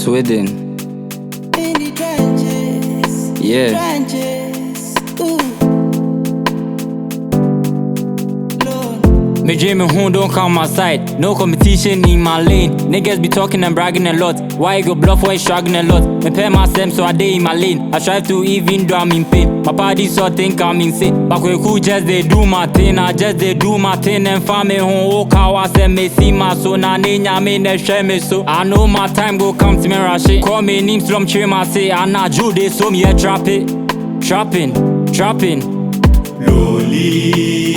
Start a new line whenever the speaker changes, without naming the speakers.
Sweden.
In the trenches.
Yeah.
Trenches. Ooh.
Me dreaming home, don't come my side. No competition in my lane. Niggas be talking and bragging a lot. Why you go bluff when you struggling a lot? Me pay myself so I day in my lane. I strive to even though I'm in pain. My party so think I'm insane. But we cool just they do my thing. I just they do my thing and find me home. Oh, how I say me see my son. I need me ne share me so. I know my time go come to me rush it. Call me name slum trim I say. I not do this so me a trap it. Trapping.
Loli.